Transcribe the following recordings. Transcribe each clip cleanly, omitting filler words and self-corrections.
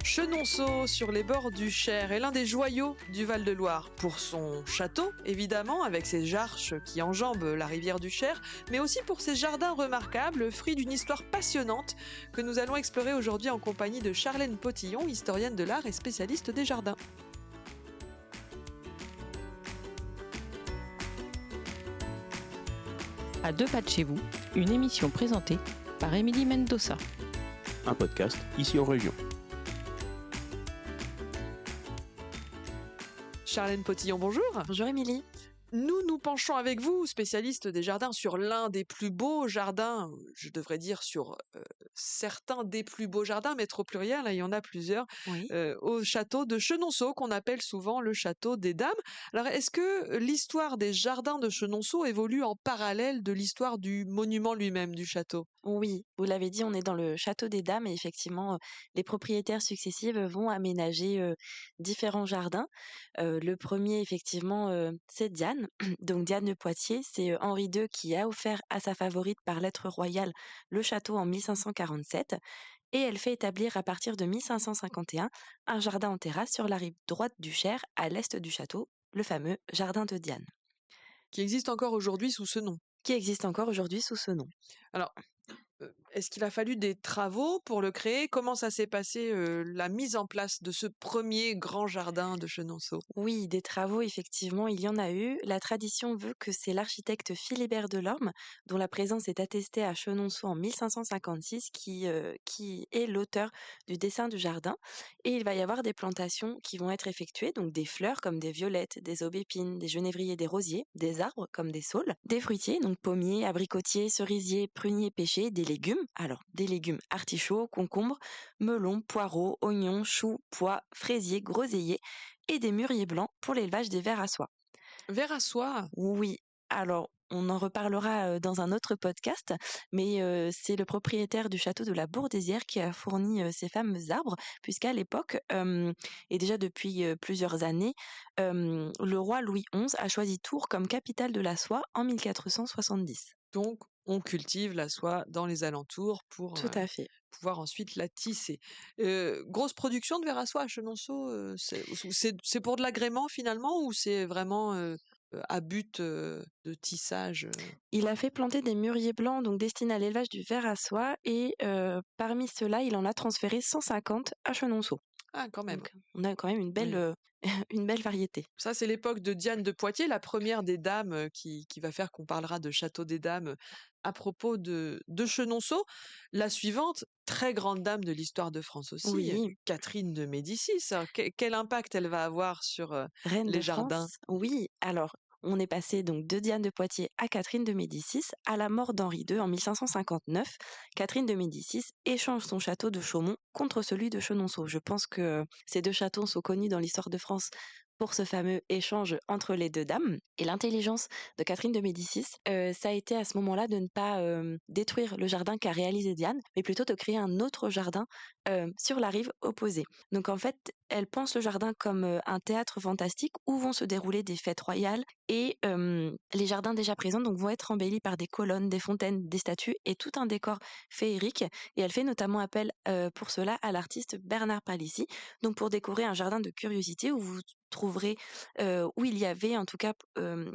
Chenonceau, sur les bords du Cher, est l'un des joyaux du Val-de-Loire. Pour son château, évidemment, avec ses jarches qui enjambent la rivière du Cher, mais aussi pour ses jardins remarquables, fruits d'une histoire passionnante que nous allons explorer aujourd'hui en compagnie de Charlène Potillon, historienne de l'art et spécialiste des jardins. À deux pas de chez vous, une émission présentée par Émilie Mendoza. Un podcast ici en région. Charlène Potillon, bonjour. Bonjour Émilie. Nous penchons avec vous, spécialistes des jardins, sur l'un des plus beaux jardins, je devrais dire sur certains des plus beaux jardins, mais trop pluriel, il y en a plusieurs, Oui. au château de Chenonceau, qu'on appelle souvent le château des Dames. Alors, est-ce que l'histoire des jardins de Chenonceau évolue en parallèle de l'histoire du monument lui-même, du château? Oui, vous l'avez dit, on est dans le château des Dames et effectivement, les propriétaires successifs vont aménager différents jardins. Le premier, effectivement, c'est Diane. Donc Diane de Poitiers, c'est Henri II qui a offert à sa favorite par lettre royale le château en 1547 et elle fait établir à partir de 1551 un jardin en terrasse sur la rive droite du Cher, à l'est du château, le fameux jardin de Diane, Qui existe encore aujourd'hui sous ce nom. qui existe encore aujourd'hui sous ce nom. Alors, est-ce qu'il a fallu des travaux pour le créer? Comment ça s'est passé, la mise en place de ce premier grand jardin de Chenonceau? Oui, des travaux, effectivement, il y en a eu. La tradition veut que c'est l'architecte Philibert Delorme, dont la présence est attestée à Chenonceau en 1556, qui est l'auteur du dessin du jardin. Et il va y avoir des plantations qui vont être effectuées, donc des fleurs comme des violettes, des aubépines, des genévriers, des rosiers, des arbres comme des saules, des fruitiers, donc pommiers, abricotiers, cerisiers, pruniers, pêchers, des légumes. Alors, des légumes artichauts, concombres, melons, poireaux, oignons, choux, pois, fraisiers, groseilliers et des mûriers blancs pour l'élevage des vers à soie. Verre à soie? Oui, alors on en reparlera dans un autre podcast, mais c'est le propriétaire du château de la Bourdesière qui a fourni ces fameux arbres, puisqu'à l'époque, et déjà depuis plusieurs années, le roi Louis XI a choisi Tours comme capitale de la soie en 1470. Donc on cultive la soie dans les alentours pour, Tout à fait. pouvoir ensuite la tisser. Grosse production de verre à soie à Chenonceau, c'est pour de l'agrément finalement ou c'est vraiment, à but, de tissage, Il a fait planter des mûriers blancs donc destinés à l'élevage du ver à soie et parmi ceux-là, il en a transféré 150 à Chenonceau. Ah quand même. Donc on a quand même une belle, Oui. une belle variété. Ça, c'est l'époque de Diane de Poitiers, la première des dames, qui va faire qu'on parlera de château des dames, à propos de Chenonceau. La suivante, très grande dame de l'histoire de France aussi, Oui, Catherine de Médicis. Alors quel impact elle va avoir sur, reine les de jardins? France, oui. Alors, on est passé donc de Diane de Poitiers à Catherine de Médicis. À la mort d'Henri II en 1559, Catherine de Médicis échange son château de Chaumont contre celui de Chenonceau. Je pense que ces deux châteaux sont connus dans l'histoire de France pour ce fameux échange entre les deux dames. Et l'intelligence de Catherine de Médicis, ça a été à ce moment-là de ne pas détruire le jardin qu'a réalisé Diane, mais plutôt de créer un autre jardin sur la rive opposée. Donc en fait, elle pense le jardin comme un théâtre fantastique où vont se dérouler des fêtes royales et les jardins déjà présents donc vont être embellis par des colonnes, des fontaines, des statues et tout un décor féerique. Et elle fait notamment appel pour cela à l'artiste Bernard Palissy, donc pour décorer un jardin de curiosité où vous trouverez, où il y avait en tout cas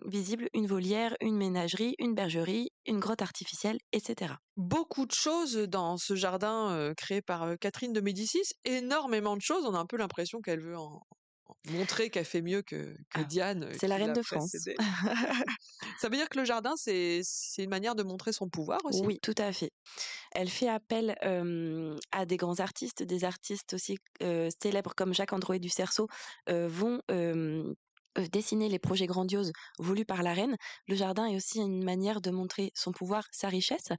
visible une volière, une ménagerie, une bergerie, une grotte artificielle, etc. Beaucoup de choses dans ce jardin, créé par, Catherine de Médicis, énormément de choses. On a un peu l'impression qu'elle veut en montrer qu'elle fait mieux que Alors, Diane, c'est la qui reine l'a de France. précédée. Ça veut dire que le jardin, c'est une manière de montrer son pouvoir aussi? Oui, tout à fait. Elle fait appel à des grands artistes, des artistes aussi célèbres comme Jacques-André du Cerceau vont dessiner les projets grandioses voulus par la reine. Le jardin est aussi une manière de montrer son pouvoir, sa richesse,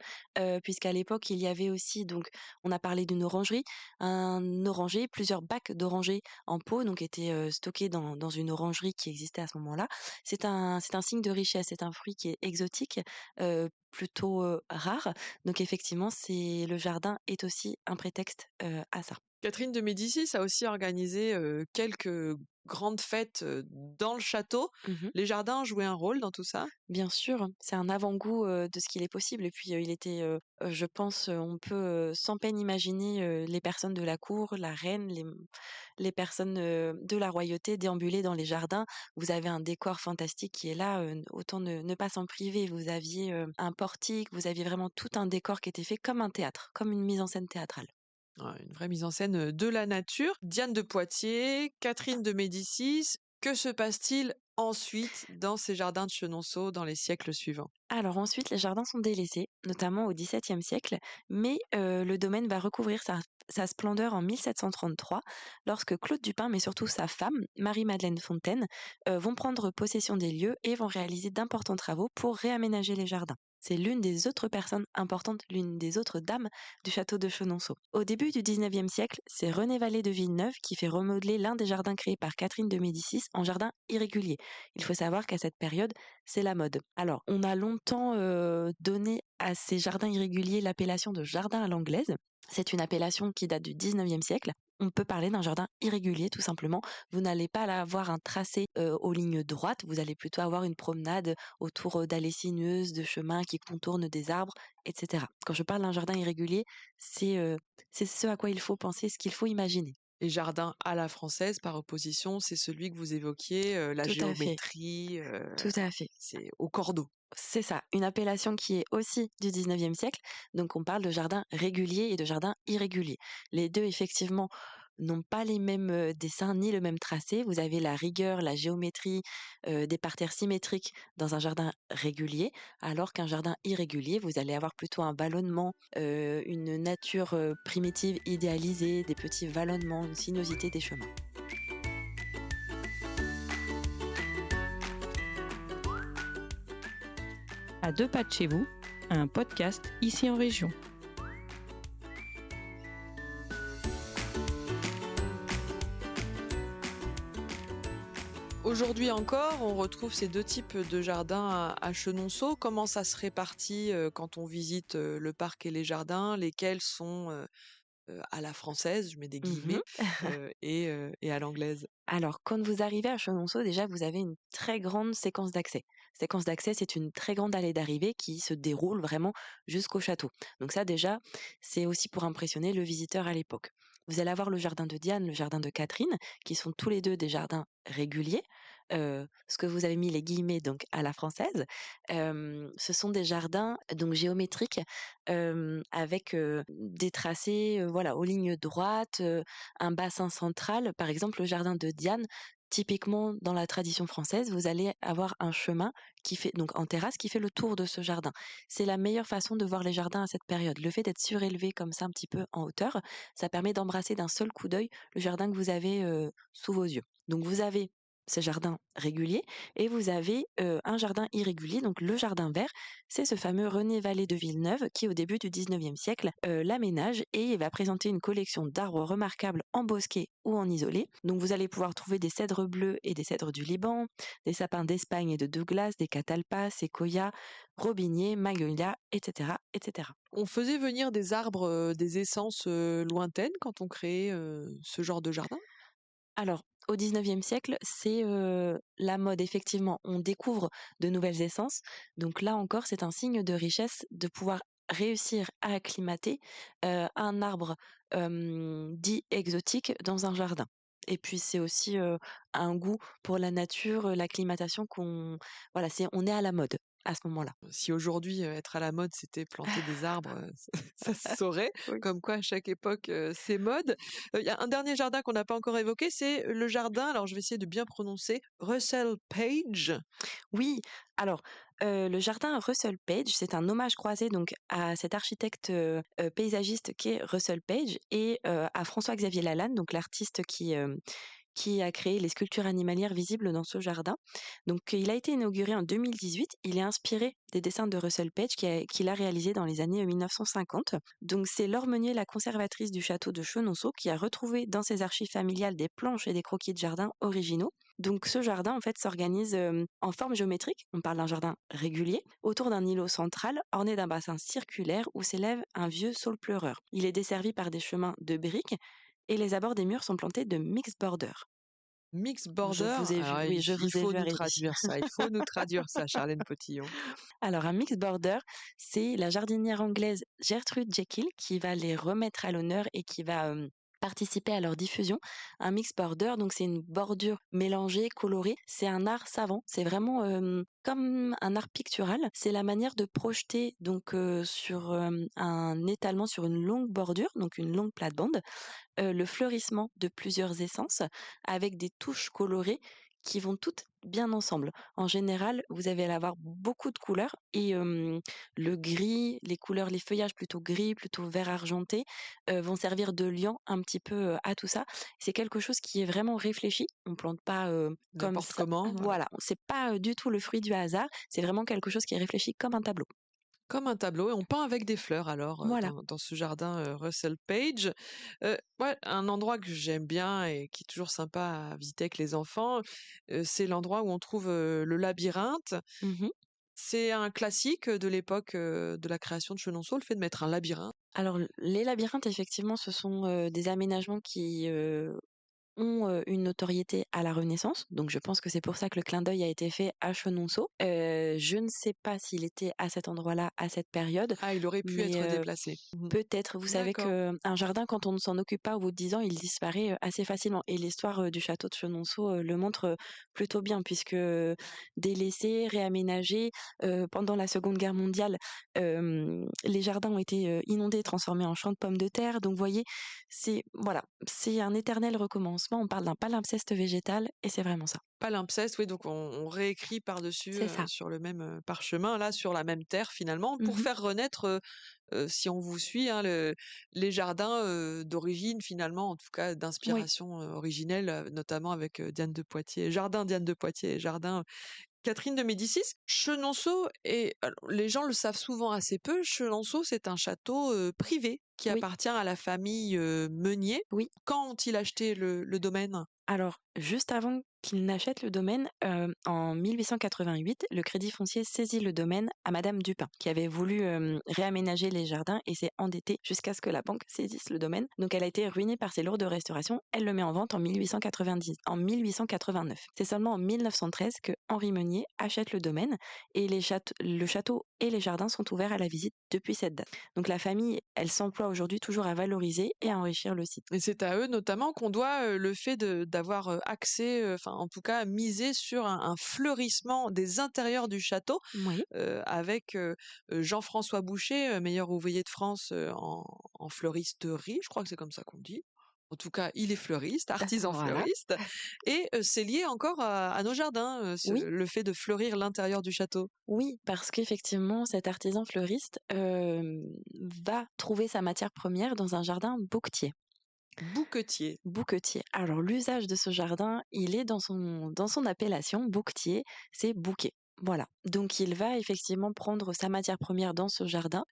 puisqu'à l'époque il y avait aussi donc on a parlé d'une orangerie, un oranger, plusieurs bacs d'orangers en pot donc étaient stockés dans une orangerie qui existait à ce moment-là. C'est un signe de richesse, c'est un fruit qui est exotique, plutôt rare. Donc effectivement, c'est le jardin est aussi un prétexte à ça. Catherine de Médicis a aussi organisé, quelques grande fête dans le château. Mmh. Les jardins jouaient un rôle dans tout ça? Bien sûr, c'est un avant-goût, de ce qu'il est possible et puis, il était, je pense, on peut, sans peine imaginer, les personnes de la cour, la reine, les personnes, de la royauté déambuler dans les jardins. Vous avez un décor fantastique qui est là, autant ne pas s'en priver. Vous aviez, un portique, vous aviez vraiment tout un décor qui était fait comme un théâtre, comme une mise en scène théâtrale. Ouais, une vraie mise en scène de la nature. Diane de Poitiers, Catherine de Médicis, que se passe-t-il ensuite dans ces jardins de Chenonceau dans les siècles suivants? Alors ensuite, les jardins sont délaissés, notamment au XVIIe siècle, mais le domaine va recouvrir sa splendeur en 1733, lorsque Claude Dupin, mais surtout sa femme, Marie-Madeleine Fontaine, vont prendre possession des lieux et vont réaliser d'importants travaux pour réaménager les jardins. C'est l'une des autres personnes importantes, l'une des autres dames du château de Chenonceau. Au début du XIXe siècle, c'est René Vallée de Villeneuve qui fait remodeler l'un des jardins créés par Catherine de Médicis en jardin irrégulier. Il faut savoir qu'à cette période, c'est la mode. Alors, on a longtemps donné à ces jardins irréguliers l'appellation de jardin à l'anglaise. C'est une appellation qui date du 19e siècle. On peut parler d'un jardin irrégulier, tout simplement. Vous n'allez pas avoir un tracé aux lignes droites, vous allez plutôt avoir une promenade autour d'allées sinueuses, de chemins qui contournent des arbres, etc. Quand je parle d'un jardin irrégulier, c'est ce à quoi il faut penser, ce qu'il faut imaginer. Les jardins à la française, par opposition, c'est celui que vous évoquiez, la Tout à fait, géométrie, tout à fait. c'est au cordeau. C'est ça, une appellation qui est aussi du 19e siècle. Donc on parle de jardin régulier et de jardin irrégulier. Les deux, effectivement, n'ont pas les mêmes dessins ni le même tracé. Vous avez la rigueur, la géométrie, des parterres symétriques dans un jardin régulier, alors qu'un jardin irrégulier, vous allez avoir plutôt un vallonnement, une nature primitive idéalisée, des petits vallonnements, une sinuosité des chemins. À deux pas de chez vous, un podcast ici en région. Aujourd'hui encore, on retrouve ces 2 types de jardins à Chenonceau. Comment ça se répartit, quand on visite, le parc et les jardins? Lesquels sont, à la française, je mets des Mmh. guillemets, et à l'anglaise? Alors, quand vous arrivez à Chenonceau, déjà, vous avez une très grande séquence d'accès. Séquence d'accès, c'est une très grande allée d'arrivée qui se déroule vraiment jusqu'au château. Donc ça, déjà, c'est aussi pour impressionner le visiteur à l'époque. Vous allez avoir le jardin de Diane, le jardin de Catherine, qui sont tous les deux des jardins réguliers. Ce que vous avez mis les guillemets donc à la française, ce sont des jardins donc géométriques avec des tracés voilà aux lignes droites, un bassin central. Par exemple, le jardin de Diane, typiquement dans la tradition française, vous allez avoir un chemin qui fait donc en terrasse qui fait le tour de ce jardin. C'est la meilleure façon de voir les jardins à cette période. Le fait d'être surélevé comme ça un petit peu en hauteur, ça permet d'embrasser d'un seul coup d'œil le jardin que vous avez sous vos yeux. Donc vous avez ce jardin régulier et vous avez un jardin irrégulier, donc le jardin vert. C'est ce fameux René Vallée de Villeneuve qui, au début du 19e siècle, l'aménage et va présenter une collection d'arbres remarquables en bosquet ou en isolé. Donc vous allez pouvoir trouver des cèdres bleus et des cèdres du Liban, des sapins d'Espagne et de Douglas, des catalpas, séquoias, robiniers, magnolias, etc., etc. On faisait venir des arbres, des essences, lointaines quand on créait, ce genre de jardin? Alors, au 19e siècle, c'est la mode, effectivement. On découvre de nouvelles essences. Donc là encore, c'est un signe de richesse de pouvoir réussir à acclimater un arbre dit exotique dans un jardin. Et puis c'est aussi un goût pour la nature, l'acclimatation qu'on voilà, on est à la mode à ce moment-là. Si aujourd'hui, être à la mode, c'était planter des arbres, ça se saurait, Oui. comme quoi à chaque époque, c'est mode. Il y a un dernier jardin qu'on n'a pas encore évoqué, c'est le jardin, alors je vais essayer de bien prononcer, Russell Page. Oui, alors, le jardin Russell Page, c'est un hommage croisé donc à cet architecte, paysagiste qu'est Russell Page et à François-Xavier Lalanne, donc l'artiste qui a créé les sculptures animalières visibles dans ce jardin. Donc, il a été inauguré en 2018. Il est inspiré des dessins de Russell Page qu'il a réalisés dans les années 1950. Donc, c'est Laure Meunier, la conservatrice du château de Chenonceau, qui a retrouvé dans ses archives familiales des planches et des croquis de jardin originaux. Donc, ce jardin, en fait, s'organise en forme géométrique. On parle d'un jardin régulier, autour d'un îlot central orné d'un bassin circulaire où s'élève un vieux saule pleureur. Il est desservi par des chemins de briques et les abords des murs sont plantés de mixed border. Mix border. Je vous ai vu, Alors, oui, je vous il ai faut vu nous arriver. traduire ça. Il faut nous traduire ça, Charlène Potillon. Alors, un mix border, c'est la jardinière anglaise Gertrude Jekyll qui va les remettre à l'honneur et qui va participer à leur diffusion. Un mix border, donc c'est une bordure mélangée, colorée. C'est un art savant. C'est vraiment comme un art pictural. C'est la manière de projeter donc sur un étalement sur une longue bordure, donc une longue plate-bande, le fleurissement de plusieurs essences avec des touches colorées qui vont toutes bien ensemble. En général, vous allez avoir beaucoup de couleurs et le gris, les feuillages plutôt gris, plutôt vert argenté, vont servir de liant un petit peu à tout ça. C'est quelque chose qui est vraiment réfléchi. On plante pas comme N'importe ça. comment. Voilà. Voilà, c'est pas du tout le fruit du hasard. C'est vraiment quelque chose qui est réfléchi comme un tableau. Comme un tableau, et on peint avec des fleurs alors Voilà. dans ce jardin Russell Page. Ouais, un endroit que j'aime bien et qui est toujours sympa à visiter avec les enfants, c'est l'endroit où on trouve le labyrinthe. Mhm. C'est un classique de l'époque de la création de Chenonceau, le fait de mettre un labyrinthe. Alors, les labyrinthes, effectivement, ce sont des aménagements qui ont une notoriété à la Renaissance. Donc, je pense que c'est pour ça que le clin d'œil a été fait à Chenonceau. Je ne sais pas s'il était à cet endroit-là, à cette période, Ah, il aurait pu mais être déplacé. Mhm. peut-être. Vous savez D'accord. qu'un jardin, quand on ne s'en occupe pas au bout de 10 ans, il disparaît assez facilement. Et l'histoire du château de Chenonceau le montre plutôt bien, puisque délaissé, réaménagé, pendant la Seconde Guerre mondiale, les jardins ont été inondés, transformés en champs de pommes de terre. Donc, vous voyez, c'est un éternel recommencement. On parle d'un palimpseste végétal et c'est vraiment ça. Palimpseste, oui, donc on réécrit par-dessus C'est ça. sur le même parchemin, là, sur la même terre finalement, pour Mhm. faire renaître, si on vous suit, hein, les jardins d'origine finalement, en tout cas Oui, d'inspiration originelle, notamment avec Diane de Poitiers, jardin Diane de Poitiers et jardin Catherine de Médicis. Chenonceau, et alors, les gens le savent souvent assez peu, Chenonceau, c'est un château privé qui oui, appartient à la famille Meunier. oui. Quand ont-ils acheté le domaine? Alors, juste avant qu'il n'achète le domaine, en 1888, le Crédit foncier saisit le domaine à Madame Dupin, qui avait voulu réaménager les jardins et s'est endettée jusqu'à ce que la banque saisisse le domaine. Donc, elle a été ruinée par ses lourdes restaurations. Elle le met en vente en 1889. C'est seulement en 1913 que Henri Meunier achète le domaine et le château et les jardins sont ouverts à la visite depuis cette date. Donc, la famille, elle s'emploie aujourd'hui toujours à valoriser et à enrichir le site. Et c'est à eux notamment qu'on doit le fait d'avoir accès, enfin en tout cas misé sur un fleurissement des intérieurs du château Oui, avec Jean-François Boucher, meilleur ouvrier de France en fleuristerie, je crois que c'est comme ça qu'on dit. En tout cas, il est fleuriste, artisan voilà. fleuriste, et c'est lié encore à nos jardins, Oui. le fait de fleurir l'intérieur du château. Oui, parce qu'effectivement, cet artisan fleuriste va trouver sa matière première dans un jardin bouquetier. Bouquetier. Bouquetier. Alors, l'usage de ce jardin, il est dans son appellation, bouquetier, c'est bouquet. Voilà. Donc, il va effectivement prendre sa matière première dans ce jardin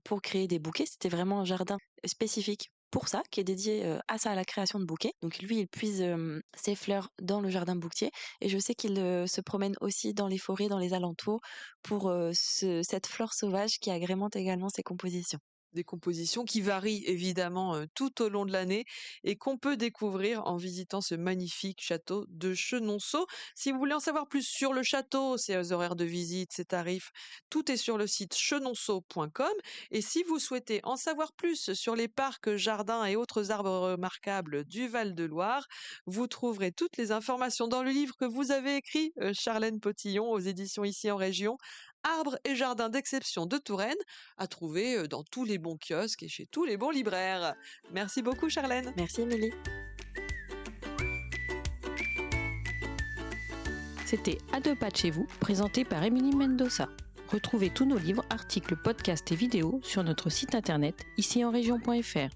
pour créer des bouquets. C'était vraiment un jardin spécifique pour ça, qui est dédié à ça, à la création de bouquets. Donc, lui, il puise ses fleurs dans le jardin bouquetier. Et je sais qu'il se promène aussi dans les forêts, dans les alentours, pour cette flore sauvage qui agrémente également ses compositions. Des compositions qui varient évidemment tout au long de l'année et qu'on peut découvrir en visitant ce magnifique château de Chenonceau. Si vous voulez en savoir plus sur le château, ses horaires de visite, ses tarifs, tout est sur le site chenonceau.com. Et si vous souhaitez en savoir plus sur les parcs, jardins et autres arbres remarquables du Val-de-Loire, vous trouverez toutes les informations dans le livre que vous avez écrit, Charlène Potillon, aux éditions Ici en Région, Arbres et jardins d'exception de Touraine, à trouver dans tous les bons kiosques et chez tous les bons libraires. Merci beaucoup Charlène. Merci Émilie. C'était À deux pas de chez vous, présenté par Émilie Mendoza. Retrouvez tous nos livres, articles, podcasts et vidéos sur notre site internet icienregion.fr.